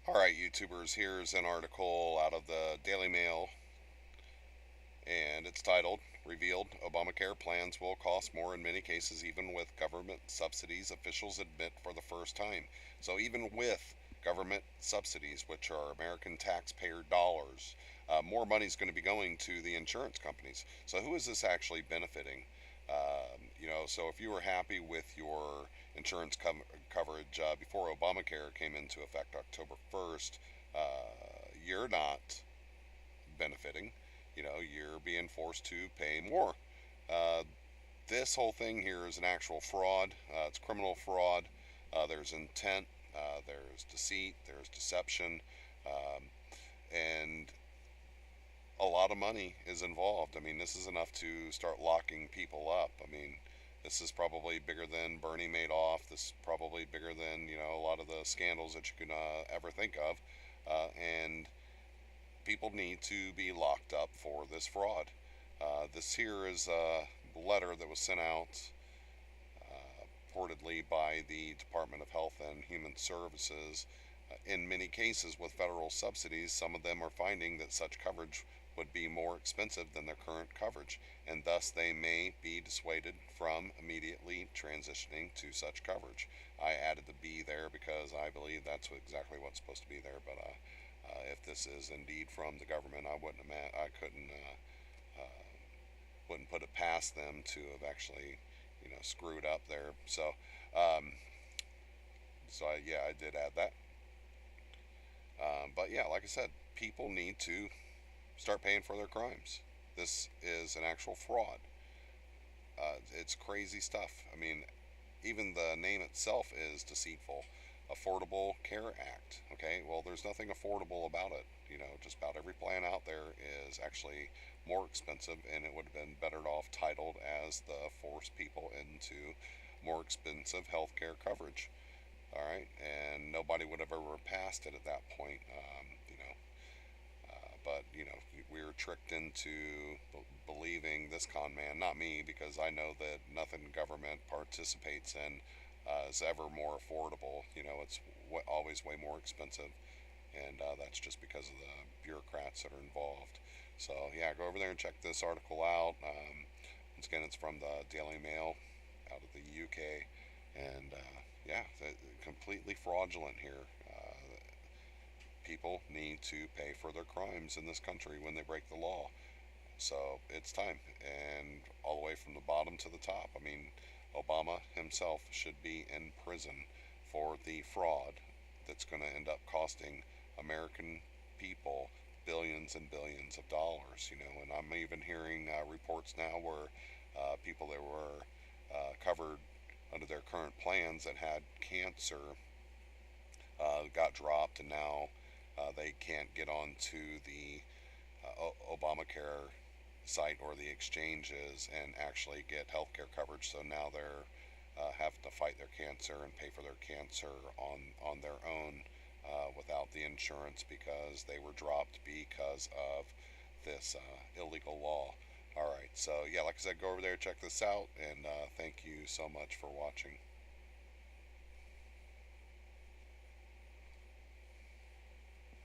Alright, YouTubers, here's an article out of the Daily Mail, and it's titled, Revealed Obamacare Plans Will Cost More in Many Cases Even with Government Subsidies, Officials Admit for the First Time. So even with government subsidies, which are American taxpayer dollars, more money is going to be going to the insurance companies. So who is this actually benefiting? So if you were happy with your insurance coverage before Obamacare came into effect October 1st, you're not benefiting. You're being forced to pay more. Uh, this whole thing here is an actual fraud. It's criminal fraud. There's intent, there's deceit, there's deception, um, and a lot of money is involved. I mean, this is enough to start locking people up. I mean, this is probably bigger than Bernie Madoff. This is probably bigger than a lot of the scandals that you can ever think of, and people need to be locked up for this fraud. This here is a letter that was sent out reportedly by the Department of Health and Human Services. In many cases with federal subsidies, some of them are finding that such coverage would be more expensive than their current coverage, and thus they may be dissuaded from immediately transitioning to such coverage. I added the "be" there because I believe that's exactly what's supposed to be there, but if this is indeed from the government, I wouldn't put it past them to have actually, screwed up there. Um, yeah, I did add that. But yeah, like I said, people need to start paying for their crimes. This is an actual fraud. It's crazy stuff. I mean, even the name itself is deceitful. Affordable Care Act. Okay, well, there's nothing affordable about it. Just about every plan out there is actually more expensive, and it would have been better off titled as the force people into more expensive health care coverage. All right, and nobody would have ever passed it at that point. But we were tricked into believing this con man, not me, because I know that nothing government participates in is ever more affordable. It's always way more expensive, and that's just because of the bureaucrats that are involved. So yeah, go over there and check this article out. Once again, it's from the Daily Mail out of the UK, and yeah, completely fraudulent here. People need to pay for their crimes in this country when they break the law. So it's time, and all the way from the bottom to the top. I mean, Obama himself should be in prison for the fraud that's going to end up costing American people billions and billions of dollars. And I'm even hearing reports now where people that were covered under their current plans that had cancer got dropped, and now they can't get onto the Obamacare site or the exchanges and actually get health care coverage. So now they're having to fight their cancer and pay for their cancer on their own without the insurance because they were dropped because of this illegal law. All right, so yeah, like I said, go over there, check this out, and thank you so much for watching.